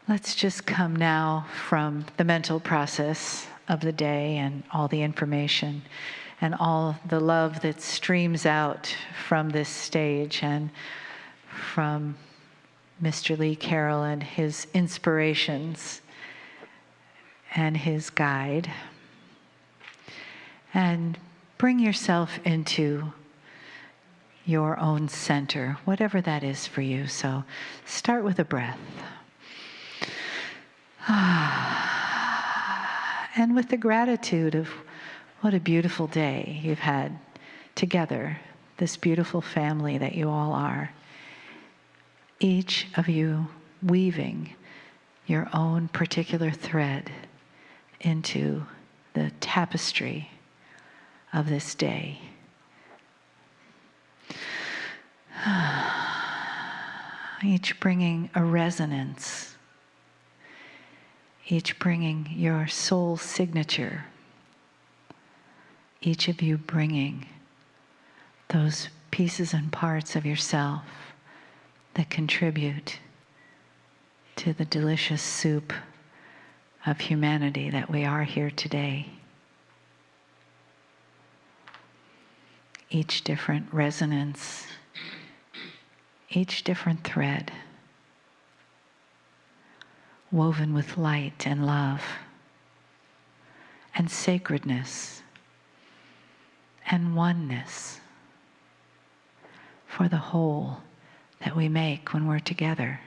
Let's just come now from the mental process of the day and all the information and all the love that streams out from this stage and from Mr. Lee Carroll and his inspirations and his guide. And bring yourself into your own center, whatever that is for you. So start with a breath. And with the gratitude of what a beautiful day you've had together, this beautiful family that you all are. Each of you weaving your own particular thread into the tapestry of this day. Each bringing a resonance. Each bringing your soul signature. Each of you bringing those pieces and parts of yourself that contribute to the delicious soup of humanity that we are here today. Each different resonance, each different thread, woven with light and love and sacredness and oneness for the whole that we make when we're together.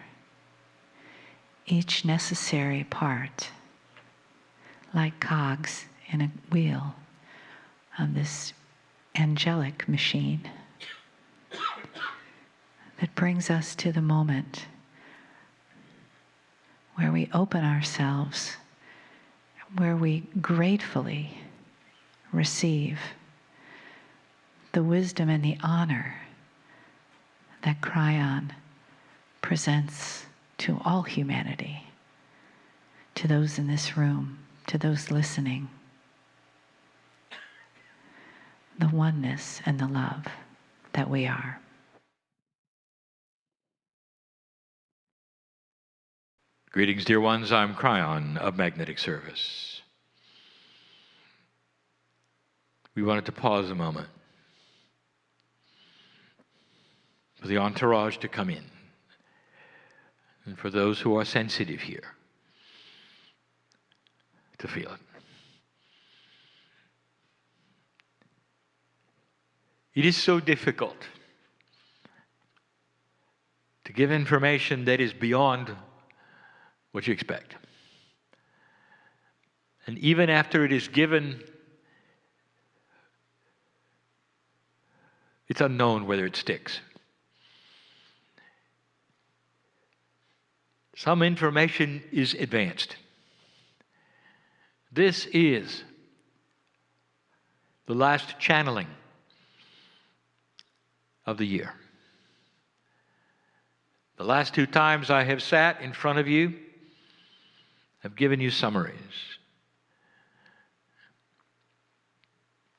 Each necessary part, like cogs in a wheel of this angelic machine that brings us to the moment where we open ourselves, where we gratefully receive the wisdom and the honor that Kryon presents to all humanity, to those in this room, to those listening. The oneness and the love that we are. Greetings, dear ones. I'm Kryon of Magnetic Service. We wanted to pause a moment for the entourage to come in, and for those who are sensitive here to feel it. It is so difficult to give information that is beyond what you expect. And even after it is given, it's unknown whether it sticks. Some information is advanced. This is the last channeling of the year. The last 2 times I have sat in front of you, I've given you summaries.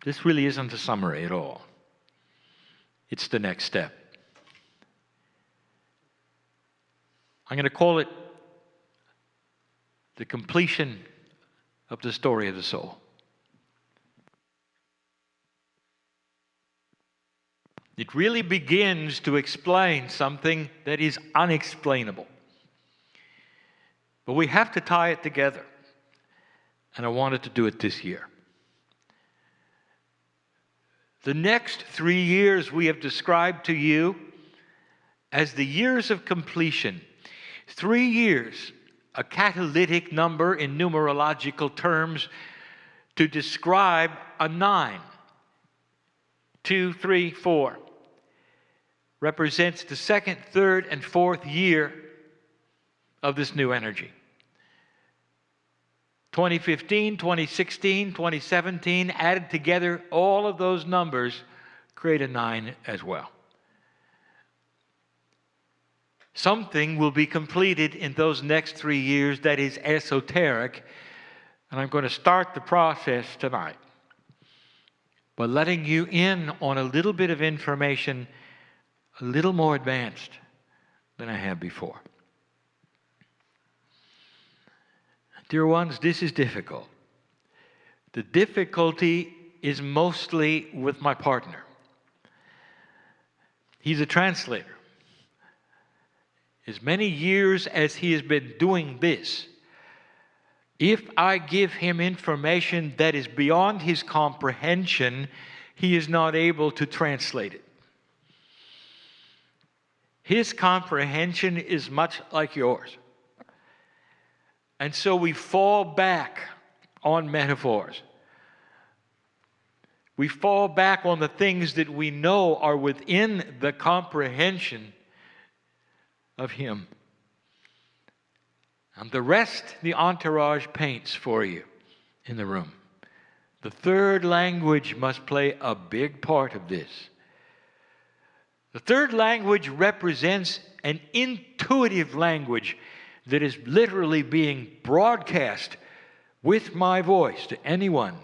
This really isn't a summary at all. It's the next step. I'm going to call it the completion of the story of the soul. It really begins to explain something that is unexplainable. But we have to tie it together. And I wanted to do it this year. The next 3 years we have described to you as the years of completion. 3 years, a catalytic number in numerological terms to describe a 9. 2, 3, 4 represents the 2nd, 3rd, and 4th year of this new energy. 2015, 2016, 2017, added together, all of those numbers create a 9 as well. Something will be completed in those next 3 years that is esoteric, and I'm going to start the process tonight by letting you in on a little bit of information a little more advanced than I have before. Dear ones, this is difficult. The difficulty is mostly with my partner. He's a translator. As many years as he has been doing this, if I give him information that is beyond his comprehension, he is not able to translate it. His comprehension is much like yours. And so we fall back on metaphors. We fall back on the things that we know are within the comprehension of him. And the rest, the entourage paints for you in the room. The third language must play a big part of this. The third language represents an intuitive language that is literally being broadcast with my voice to anyone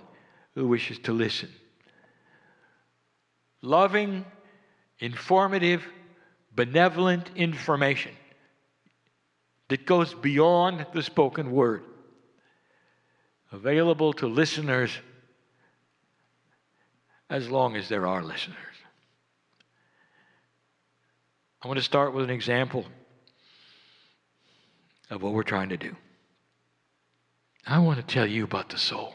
who wishes to listen. Loving, informative, benevolent information that goes beyond the spoken word, available to listeners as long as there are listeners. I want to start with an example of what we're trying to do. I want to tell you about the soul.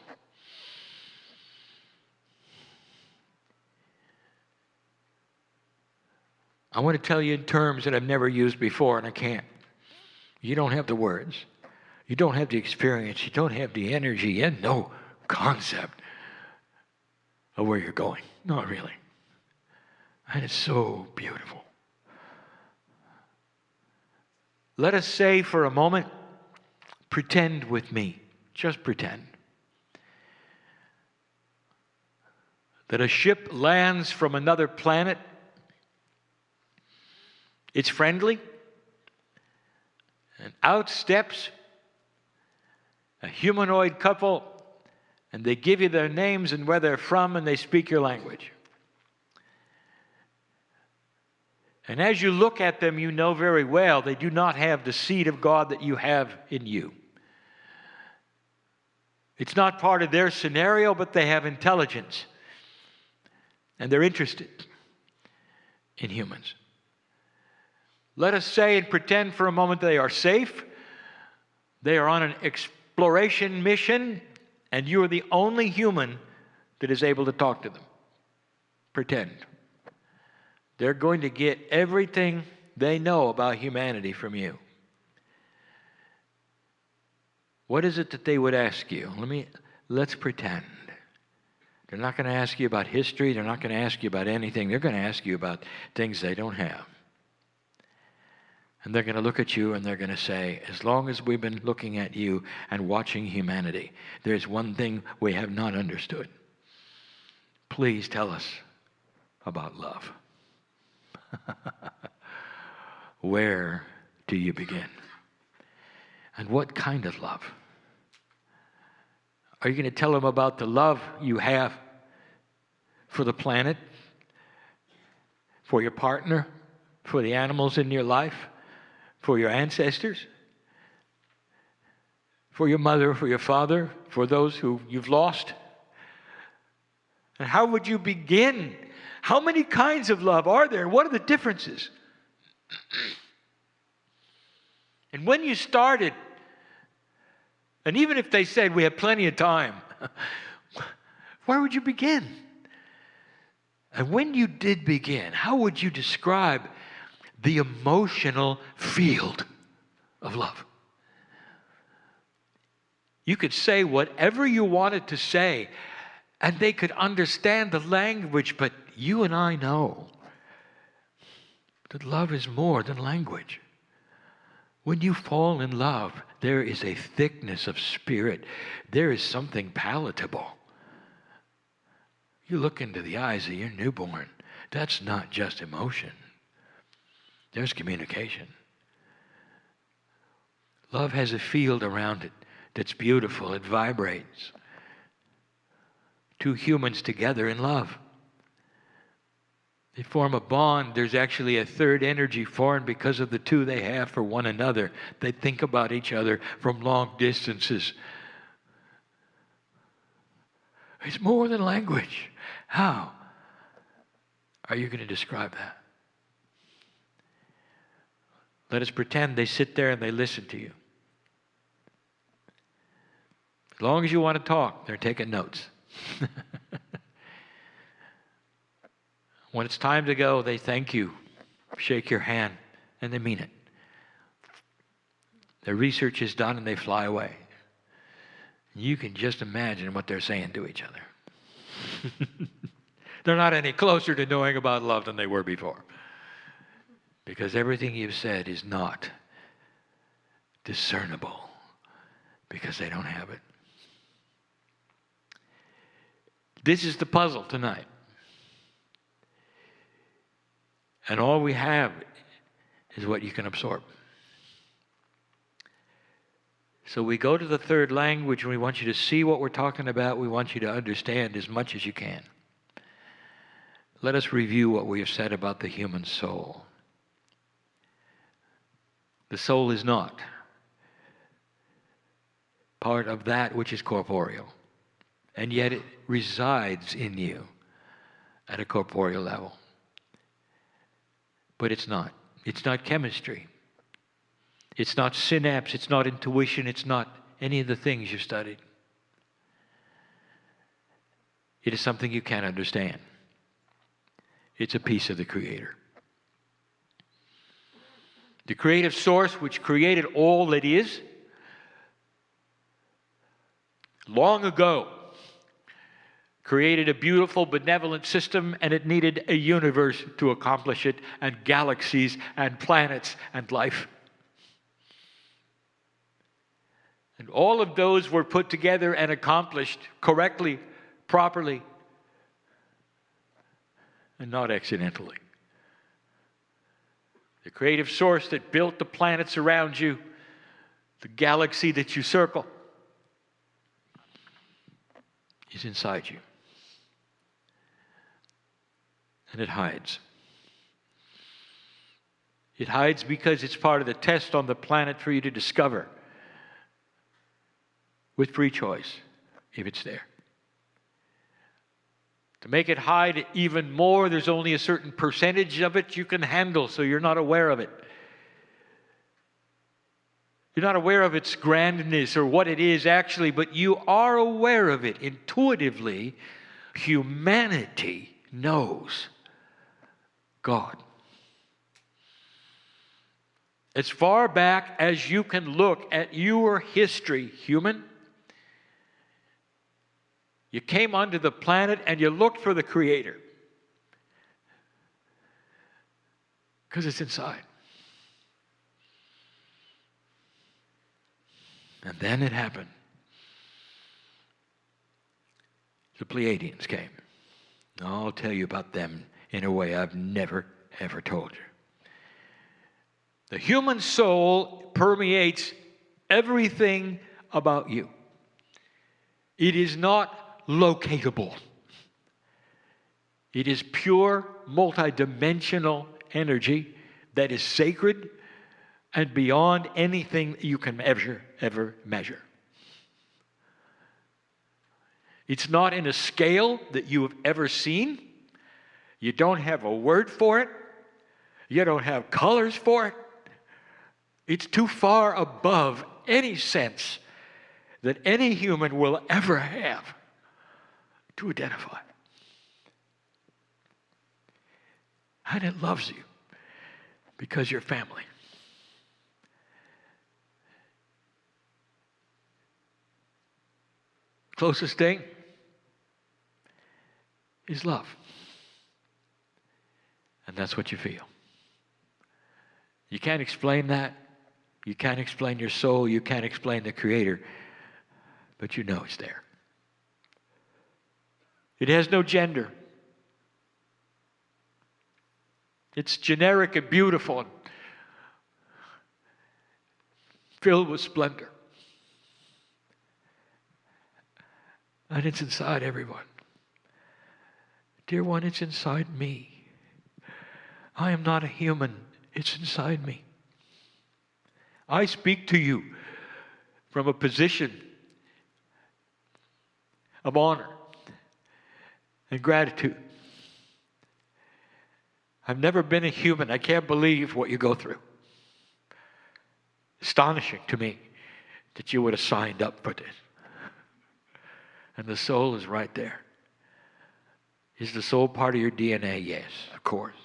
I want to tell you in terms that I've never used before, and I can't. You don't have the words. You don't have the experience. You don't have the energy and no concept of where you're going. Not really. And it's so beautiful. Let us say for a moment, pretend with me. Just pretend. That a ship lands from another planet. It's friendly. And out steps a humanoid couple, and they give you their names and where they're from, and they speak your language. And as you look at them, you know very well they do not have the seed of God that you have in you. It's not part of their scenario, but they have intelligence. And they're interested in humans. Let us say and pretend for a moment they are safe. They are on an exploration mission, and you are the only human that is able to talk to them. Pretend. They're going to get everything they know about humanity from you. What is it that they would ask you? Let's pretend. They're not going to ask you about history. They're not going to ask you about anything. They're going to ask you about things they don't have. And they're going to look at you and they're going to say, as long as we've been looking at you and watching humanity, there's one thing we have not understood. Please tell us about love. Where do you begin? And what kind of love? Are you going to tell them about the love you have for the planet, for your partner, for the animals in your life, for your ancestors, for your mother, for your father, for those who you've lost? And how would you begin? How many kinds of love are there? What are the differences? And when you started, and even if they said we have plenty of time, where would you begin? And when you did begin, how would you describe the emotional field of love? You could say whatever you wanted to say, and they could understand the language, but you and I know that love is more than language. When you fall in love, there is a thickness of spirit. There is something palatable. You look into the eyes of your newborn. That's not just emotion. There's communication. Love has a field around it that's beautiful. It vibrates. Two humans together in love. They form a bond. There's actually a third energy formed because of the two they have for one another. They think about each other from long distances. It's more than language. How are you going to describe that? Let us pretend they sit there and they listen to you. As long as you want to talk, they're taking notes. When it's time to go, they thank you, shake your hand, and they mean it. Their research is done and they fly away. You can just imagine what they're saying to each other. They're not any closer to knowing about love than they were before. Because everything you've said is not discernible because they don't have it. This is the puzzle tonight. And all we have is what you can absorb. So we go to the third language and we want you to see what we're talking about. We want you to understand as much as you can. Let us review what we have said about the human soul. The soul is not part of that which is corporeal, and yet it resides in you at a corporeal level. But it's not. It's not chemistry. It's not synapse. It's not intuition. It's not any of the things you've studied. It is something you can't understand. It's a piece of the Creator. The creative source which created all that is, long ago, created a beautiful, benevolent system, and it needed a universe to accomplish it, and galaxies, and planets, and life. And all of those were put together and accomplished correctly, properly, and not accidentally. The creative source that built the planets around you, the galaxy that you circle, is inside you. And it hides. It hides because it's part of the test on the planet for you to discover with free choice if it's there. To make it hide even more, there's only a certain percentage of it you can handle, so you're not aware of it. You're not aware of its grandness or what it is actually, but you are aware of it intuitively. Humanity knows God. As far back as you can look at your history, human, you came onto the planet and you looked for the Creator. Because it's inside. And then it happened. The Pleiadians came. I'll tell you about them in a way I've never, ever told you. The human soul permeates everything about you. It is not locatable. It is pure, multidimensional energy that is sacred and beyond anything you can ever measure. It's not in a scale that you have ever seen. You don't have a word for it. You don't have colors for it. It's too far above any sense that any human will ever have to identify. And it loves you because you're family. Closest thing is love. And that's what you feel. You can't explain that. You can't explain your soul. You can't explain the Creator. But you know it's there. It has no gender. It's generic and beautiful and filled with splendor. And it's inside everyone. Dear one, it's inside me. I am not a human. It's inside me. I speak to you from a position of honor and gratitude. I've never been a human. I can't believe what you go through. Astonishing to me that you would have signed up for this. And the soul is right there. Is the soul part of your DNA? Yes, of course.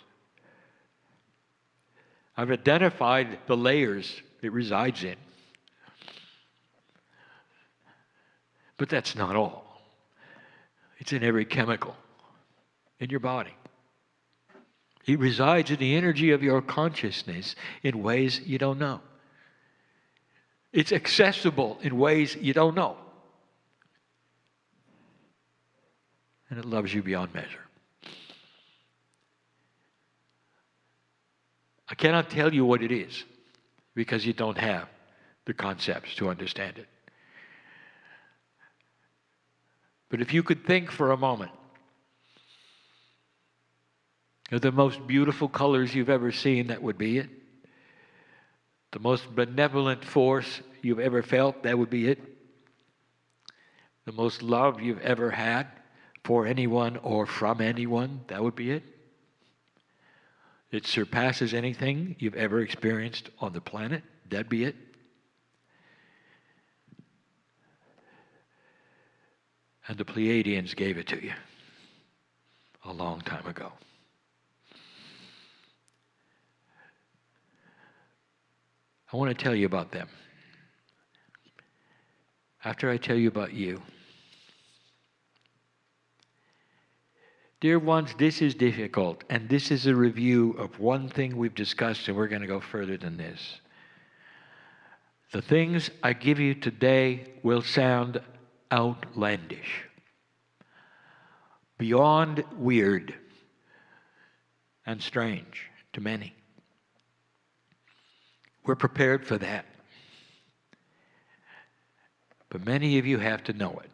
I've identified the layers it resides in. But that's not all. It's in every chemical in your body. It resides in the energy of your consciousness in ways you don't know. It's accessible in ways you don't know. And it loves you beyond measure. I cannot tell you what it is because you don't have the concepts to understand it. But if you could think for a moment of the most beautiful colors you've ever seen, that would be it. The most benevolent force you've ever felt, that would be it. The most love you've ever had for anyone or from anyone, that would be it. It surpasses anything you've ever experienced on the planet, that'd be it. And the Pleiadians gave it to you a long time ago. I want to tell you about them. After I tell you about you, dear ones, this is difficult, and this is a review of one thing we've discussed, and we're going to go further than this. The things I give you today will sound outlandish, beyond weird and strange to many. We're prepared for that. But many of you have to know it.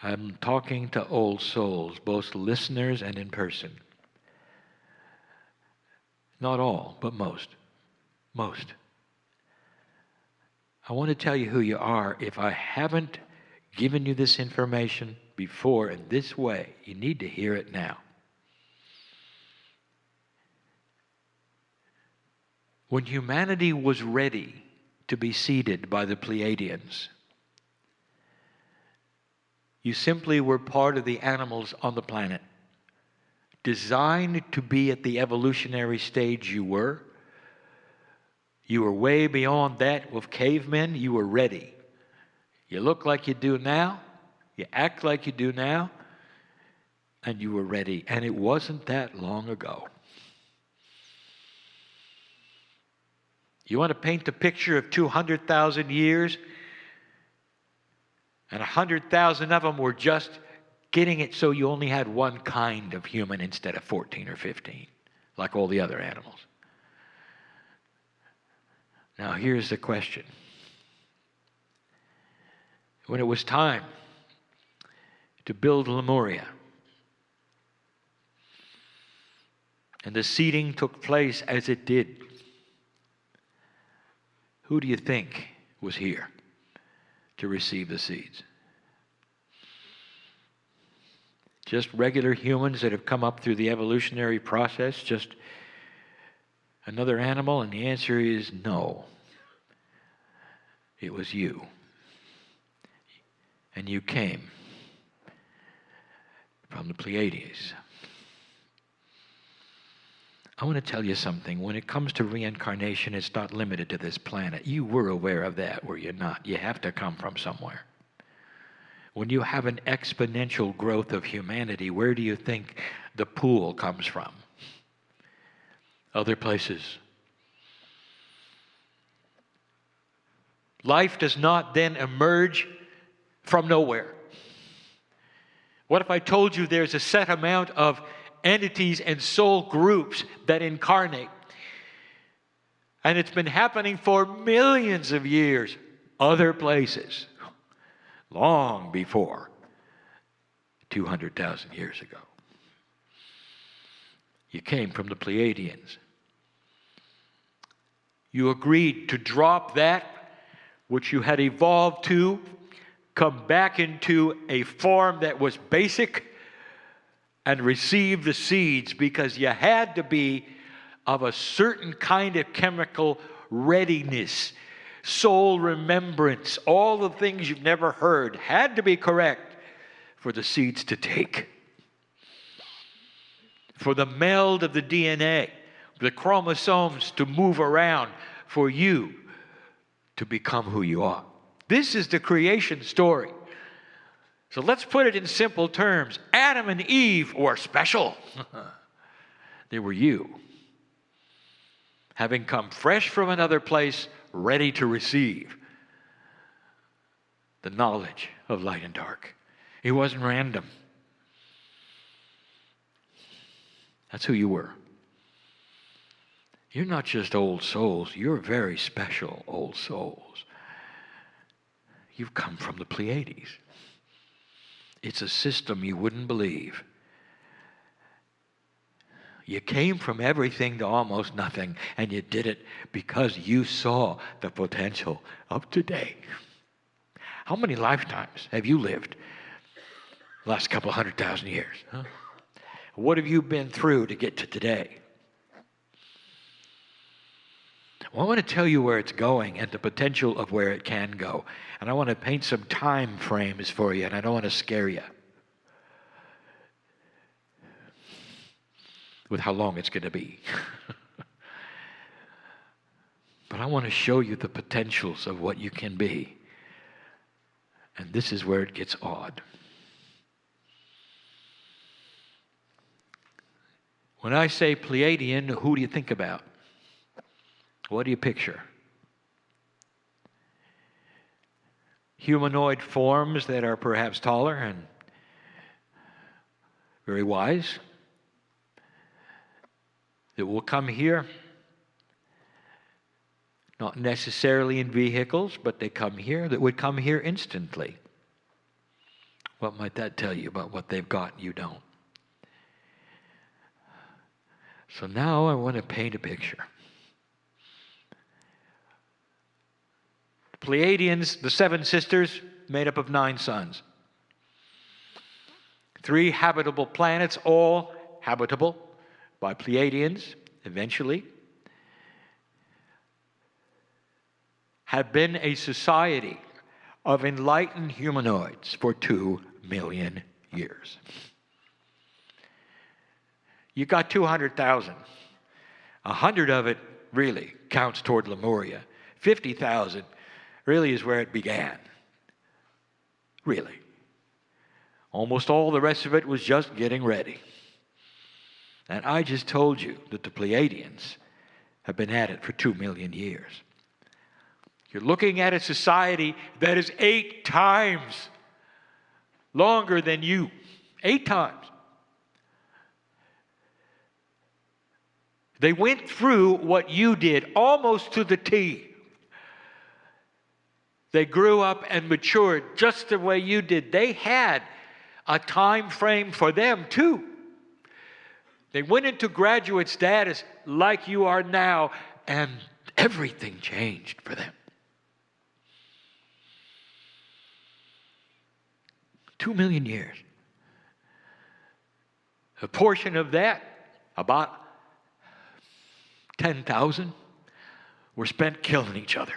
I'm talking to old souls, both listeners and in person. Not all, but most. Most. I want to tell you who you are. If I haven't given you this information before in this way, you need to hear it now. When humanity was ready to be seeded by the Pleiadians, you simply were part of the animals on the planet, designed to be at the evolutionary stage you were. You were way beyond that with cavemen. You were ready. You look like you do now. You act like you do now. And you were ready. And it wasn't that long ago. You want to paint the picture of 200,000 years? And 100,000 of them were just getting it so you only had one kind of human instead of 14 or 15, like all the other animals. Now here's the question. When it was time to build Lemuria, and the seeding took place as it did, who do you think was here to receive the seeds? Just regular humans that have come up through the evolutionary process? Just another animal? And the answer is no. It was you. And you came from the Pleiades. I want to tell you something. When it comes to reincarnation, it's not limited to this planet. You were aware of that, were you not? You have to come from somewhere. When you have an exponential growth of humanity, where do you think the pool comes from? Other places. Life does not then emerge from nowhere. What if I told you there's a set amount of entities and soul groups that incarnate? And it's been happening for millions of years, other places, long before 200,000 years ago. You came from the Pleiadians. You agreed to drop that which you had evolved to, come back into a form that was basic, and receive the seeds because you had to be of a certain kind of chemical readiness, soul remembrance, all the things you've never heard had to be correct for the seeds to take. For the meld of the DNA, the chromosomes to move around, for you to become who you are. This is the creation story. So let's put it in simple terms. Adam and Eve were special. They were you, having come fresh from another place, ready to receive the knowledge of light and dark. It wasn't random. That's who you were. You're not just old souls. You're very special old souls. You've come from the Pleiades. It's a system you wouldn't believe. You came from everything to almost nothing, and you did it because you saw the potential of today. How many lifetimes have you lived the last couple 100,000 years? Huh? What have you been through to get to today? Well, I want to tell you where it's going and the potential of where it can go. And I want to paint some time frames for you, and I don't want to scare you with how long it's going to be. But I want to show you the potentials of what you can be. And this is where it gets odd. When I say Pleiadian, who do you think about? What do you picture? Humanoid forms that are perhaps taller and very wise, that will come here, not necessarily in vehicles, but they come here, that would come here instantly. What might that tell you about what they've got and you don't? So now I want to paint a picture. Pleiadians, the 7 sisters, made up of 9 sons. 3 habitable planets, all habitable by Pleiadians, eventually, have been a society of enlightened humanoids for 2 million years. You got 200,000. 100 of it really counts toward Lemuria. 50,000 really is where it began. Really. Almost all the rest of it was just getting ready. And I just told you that the Pleiadians have been at it for 2 million years. You're looking at a society that is 8 times longer than you. 8 times. They went through what you did almost to the T. They grew up and matured just the way you did. They had a time frame for them too. They went into graduate status like you are now, and everything changed for them. 2 million years. A portion of that, about 10,000, were spent killing each other.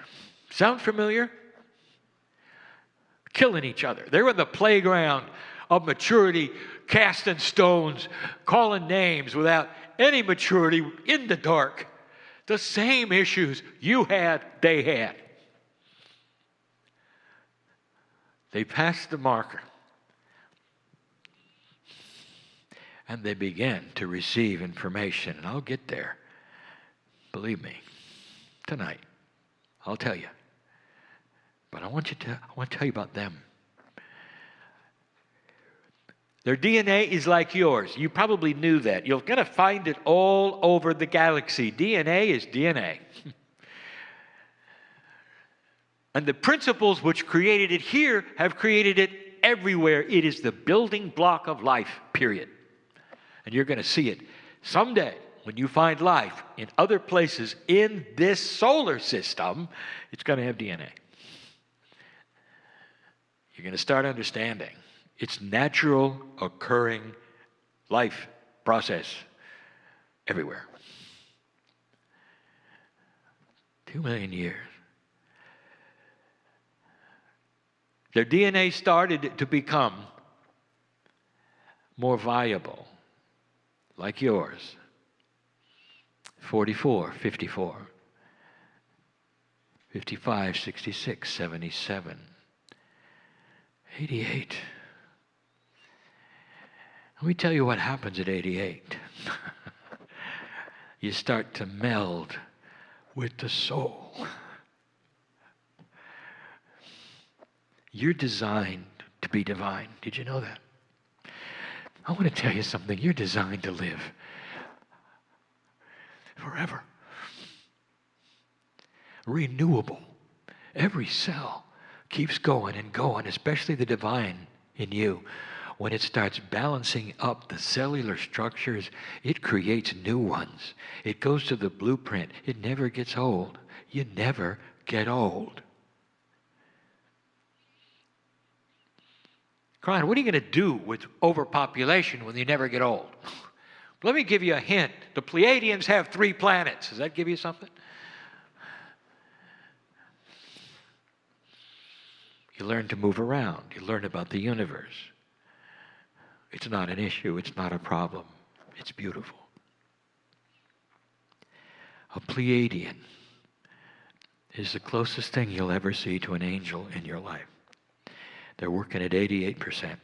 Sound familiar? Killing each other. They were in the playground of maturity, casting stones, calling names without any maturity, in the dark. The same issues you had, they had. They passed the marker. And they began to receive information. And I'll get there. Believe me. Tonight. I'll tell you. But I want to tell you about them. Their DNA is like yours. You probably knew that. You're going to find it all over the galaxy. DNA is DNA. And the principles which created it here have created it everywhere. It is the building block of life, period. And you're going to see it Someday, when you find life in other places in this solar system, it's going to have DNA. You're going to start understanding it's natural occurring life process everywhere. 2 million years. Their DNA started to become more viable, like yours. 44, 54, 55, 66, 77, 88. Let me tell you what happens at 88. You start to meld with the soul. You're designed to be divine. Did you know that? I want to tell you something. You're designed to live forever. Renewable. Every cell keeps going and going, especially the divine in you. When it starts balancing up the cellular structures, it creates new ones. It goes to the blueprint. It never gets old. You never get old. Kryon, what are you going to do with overpopulation when you never get old? Let me give you a hint. The Pleiadians have 3 planets. Does that give you something? You learn to move around. You learn about the universe. It's not an issue. It's not a problem. It's beautiful. A Pleiadian is the closest thing you'll ever see to an angel in your life. They're working at 88%.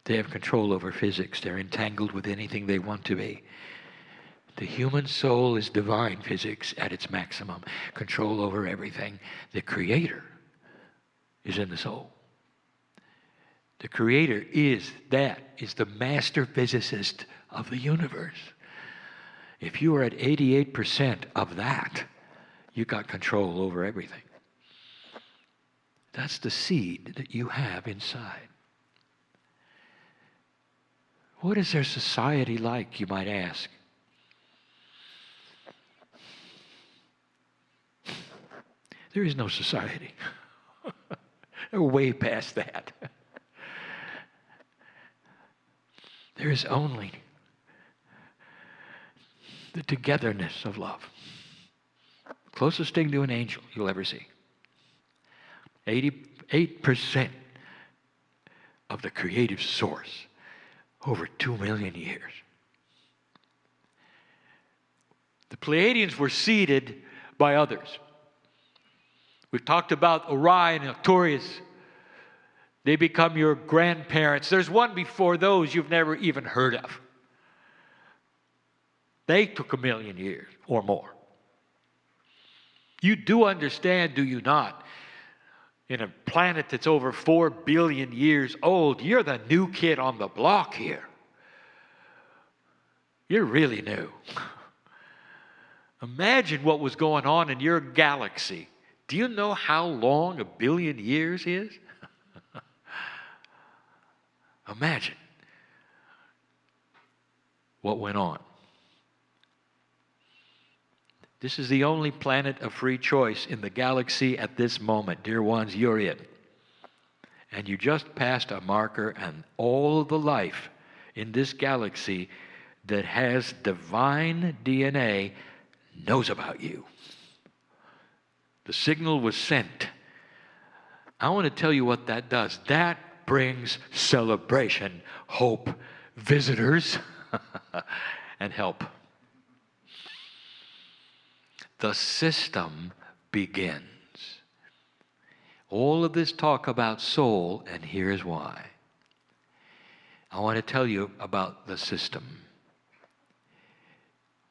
They have control over physics. They're entangled with anything they want to be. The human soul is divine physics at its maximum. Control over everything. The Creator is in the soul. The Creator is the master physicist of the universe. If you are at 88% of that, you got control over everything. That's the seed that you have inside. What is their society like, you might ask? There is no society. They're way past that. There is only the togetherness of love. Closest thing to an angel you'll ever see. 88% of the creative source over 2 million years. The Pleiadians were seeded by others. We've talked about Orion and Arcturus. They become your grandparents. There's one before those you've never even heard of. They took 1 million years or more. You do understand, do you not? In a planet that's over 4 billion years old, you're the new kid on the block here. You're really new. Imagine what was going on in your galaxy. Do you know how long 1 billion years is? Imagine what went on. This is the only planet of free choice in the galaxy at this moment. Dear ones, you're it. And you just passed a marker, and all of the life in this galaxy that has divine DNA knows about you. The signal was sent. I want to tell you what that does. That brings celebration, hope, visitors, and help. The system begins. All of this talk about soul, and here's why. I want to tell you about the system.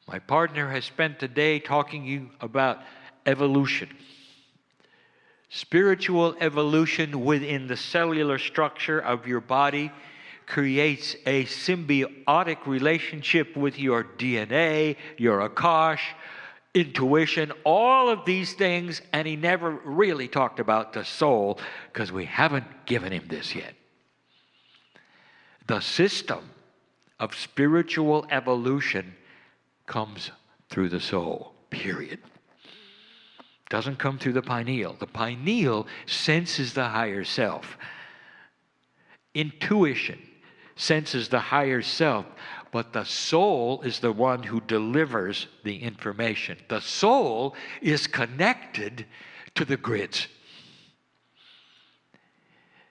My partner has spent the day talking to you about evolution. Spiritual evolution within the cellular structure of your body creates a symbiotic relationship with your DNA, your Akash, intuition, all of these things, and he never really talked about the soul because we haven't given him this yet. The system of spiritual evolution comes through the soul, period. Doesn't come through the pineal. The pineal senses the higher self. Intuition senses the higher self, but the soul is the one who delivers the information. The soul is connected to the grids.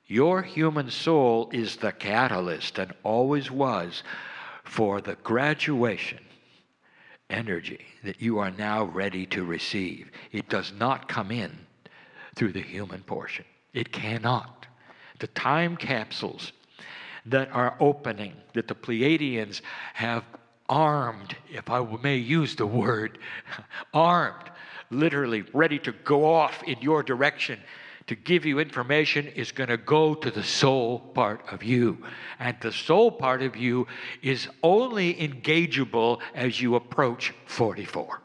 Your human soul is the catalyst and always was for the graduation energy that you are now ready to receive. It does not come in through the human portion. It cannot. The time capsules that are opening, that the Pleiadians have armed, if I may use the word, armed, literally ready to go off in your direction to give you information, is going to go to the soul part of you. And the soul part of you is only engageable as you approach 44.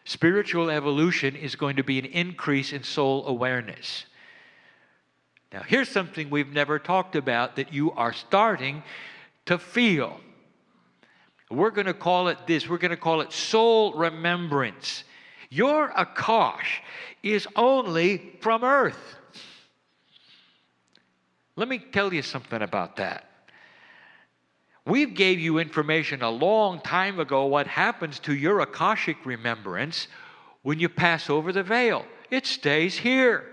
Spiritual evolution is going to be an increase in soul awareness. Now, here's something we've never talked about that you are starting to feel. We're going to call it this. We're going to call it soul remembrance. Your Akash is only from Earth. Let me tell you something about that. We gave you information a long time ago what happens to your Akashic remembrance when you pass over the veil. It stays here.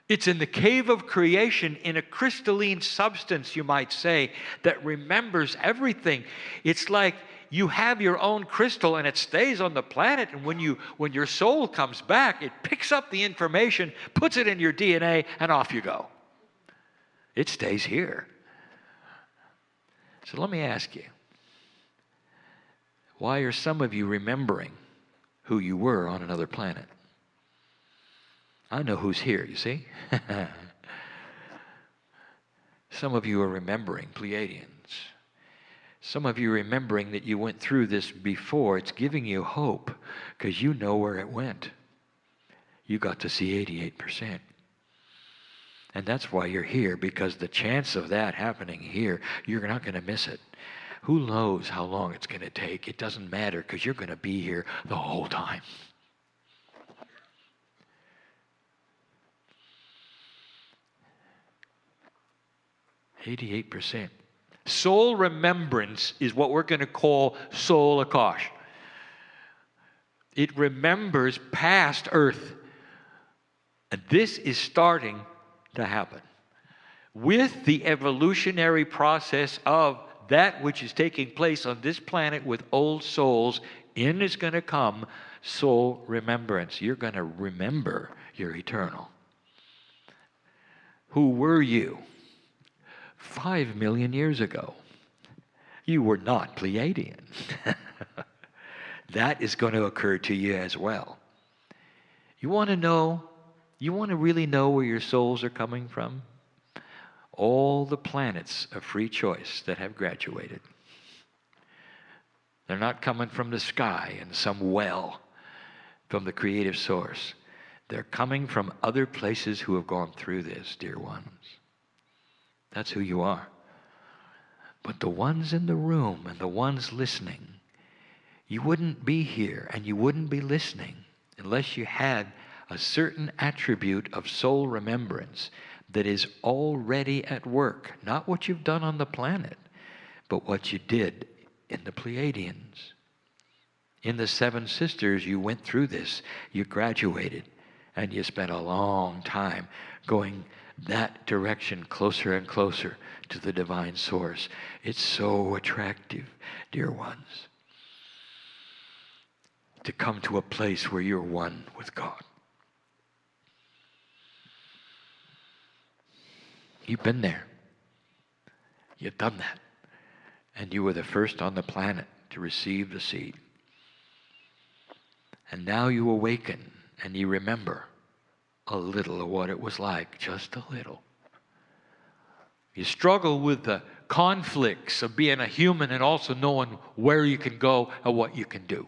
It's in the cave of creation, in a crystalline substance, you might say, that remembers everything. It's like you have your own crystal and it stays on the planet, and when your soul comes back, it picks up the information, puts it in your DNA, and off you go. It stays here. So let me ask you, why are some of you remembering who you were on another planet? I know who's here, you see? Some of you are remembering Pleiadians. Some of you are remembering that you went through this before. It's giving you hope because you know where it went. You got to see 88%. And that's why you're here, because the chance of that happening here, you're not going to miss it. Who knows how long it's going to take? It doesn't matter because you're going to be here the whole time. %. Soul remembrance is what we're going to call soul Akash. It remembers past Earth. And this is starting to happen. With the evolutionary process of that which is taking place on this planet with old souls, in is going to come soul remembrance. You're going to remember your eternal. Who were you 5 million years ago? You were not Pleiadian. That is going to occur to you as well. You want to know? You want to really know where your souls are coming from? All the planets of free choice that have graduated. They're not coming from the sky in some well from the creative source. They're coming from other places who have gone through this, dear ones. That's who you are. But the ones in the room and the ones listening, you wouldn't be here and you wouldn't be listening unless you had a certain attribute of soul remembrance that is already at work. Not what you've done on the planet, but what you did in the Pleiadians. In the Seven Sisters, you went through this. You graduated, and you spent a long time going that direction, closer and closer to the divine source. It's so attractive, dear ones, to come to a place where you're one with God. You've been there. You've done that. And you were the first on the planet to receive the seed. And now you awaken and you remember a little of what it was like, just a little. You struggle with the conflicts of being a human and also knowing where you can go and what you can do.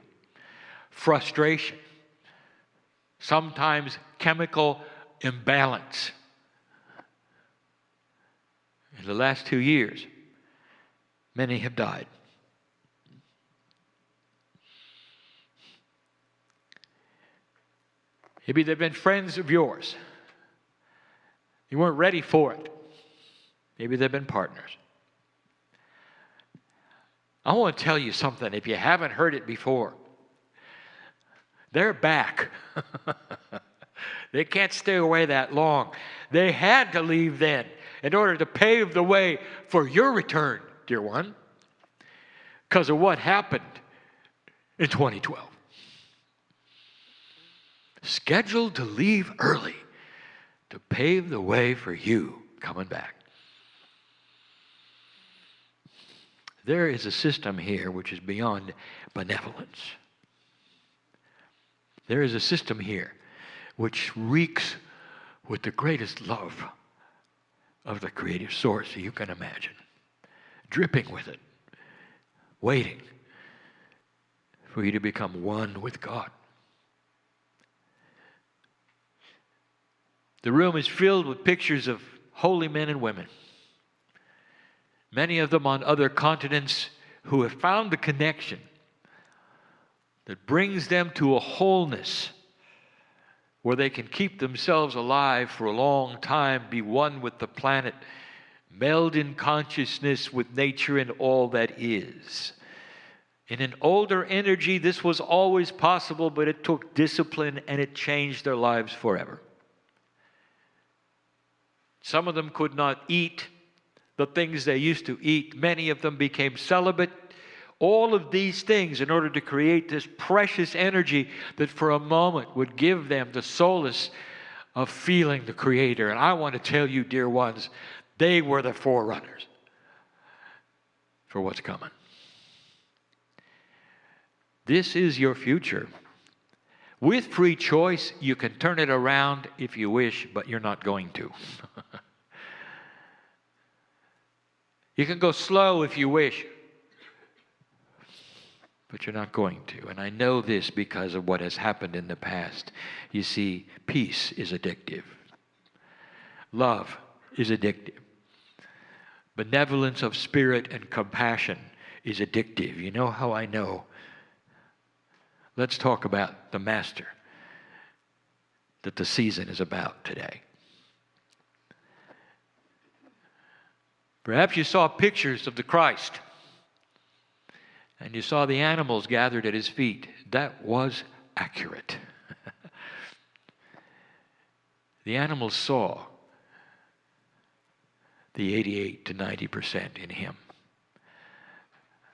Frustration. Sometimes chemical imbalance. In the last 2 years, many have died. Maybe they've been friends of yours. You weren't ready for it. Maybe they've been partners. I want to tell you something if you haven't heard it before. They're back. They can't stay away that long. They had to leave then in order to pave the way for your return, dear one, because of what happened in 2012. Scheduled to leave early to pave the way for you coming back. There is a system here which is beyond benevolence. There is a system here which reeks with the greatest love of the creative source you can imagine, dripping with it, waiting for you to become one with God. The room is filled with pictures of holy men and women, many of them on other continents, who have found the connection that brings them to a wholeness where they can keep themselves alive for a long time, be one with the planet, meld in consciousness with nature and all that is. In an older energy, this was always possible, but it took discipline and it changed their lives forever. Some of them could not eat the things they used to eat. Many of them became celibate. All of these things in order to create this precious energy that for a moment would give them the solace of feeling the Creator. And I want to tell you, dear ones, they were the forerunners for what's coming. This is your future. With free choice, you can turn it around if you wish, but you're not going to. You can go slow if you wish, but you're not going to. And I know this because of what has happened in the past. You see, peace is addictive. Love is addictive. Benevolence of spirit and compassion is addictive. You know how I know? Let's talk about the Master that the season is about today. Perhaps you saw pictures of the Christ and you saw the animals gathered at his feet. That was accurate. The animals saw the 88 to 90% in him,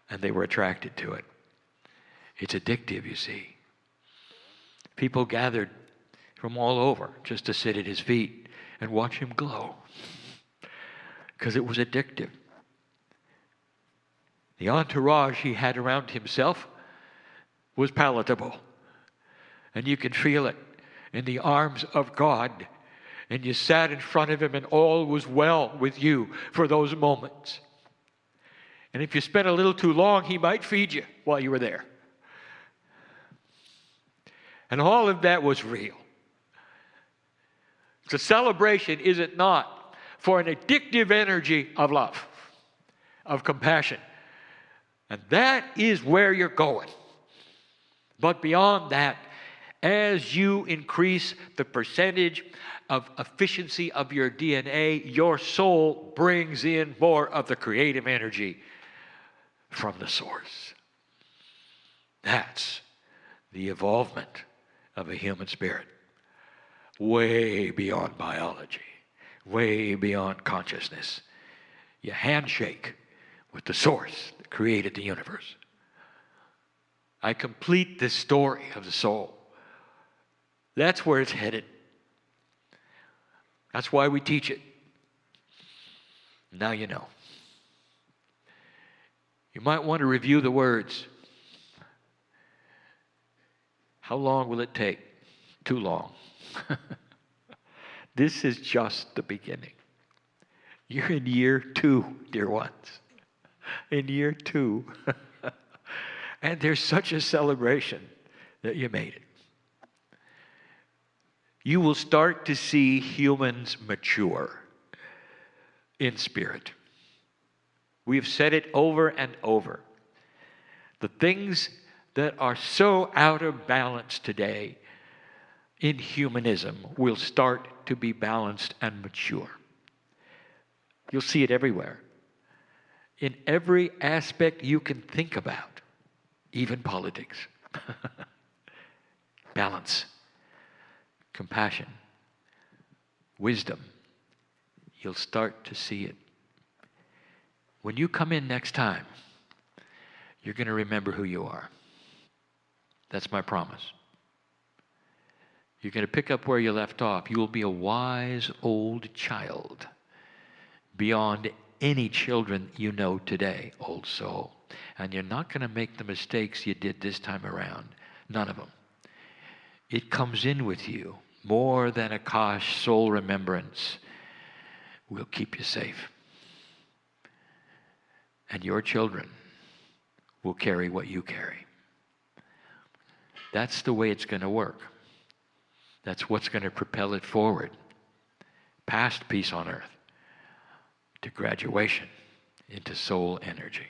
and they were attracted to it. It's addictive, you see. People gathered from all over just to sit at his feet and watch him glow, because it was addictive. The entourage he had around himself was palatable, and you could feel it in the arms of God, and you sat in front of him and all was well with you for those moments. And if you spent a little too long, he might feed you while you were there. And all of that was real. It's a celebration, is it not, for an addictive energy of love, of compassion. And that is where you're going. But beyond that, as you increase the percentage of efficiency of your DNA, your soul brings in more of the creative energy from the source. That's the evolvement of a human spirit. Way beyond biology. Way beyond consciousness. You handshake with the source that created the universe. I complete this story of the soul. That's where it's headed. That's why we teach it. Now you know. You might want to review the words. How long will it take? Too long. This is just the beginning. You're in year 2, dear ones. In year 2. And there's such a celebration that you made it. You will start to see humans mature. in spirit. We've said it over and over. The things that are so out of balance today in humanism will start to be balanced and mature. You'll see it everywhere. In every aspect you can think about, even politics. Balance, compassion, wisdom. You'll start to see it. When you come in next time, you're going to remember who you are. That's my promise. You're going to pick up where you left off. You will be a wise old child beyond any children you know today, old soul. And you're not going to make the mistakes you did this time around. None of them. It comes in with you more than a Kosh soul remembrance will keep you safe. And your children will carry what you carry. That's the way it's going to work. That's what's going to propel it forward. Past peace on earth to graduation into soul energy.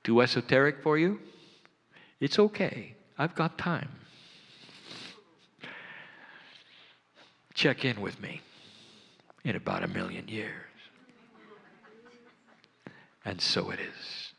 Too esoteric for you? It's okay. I've got time. Check in with me in about 1,000,000 years. And so it is.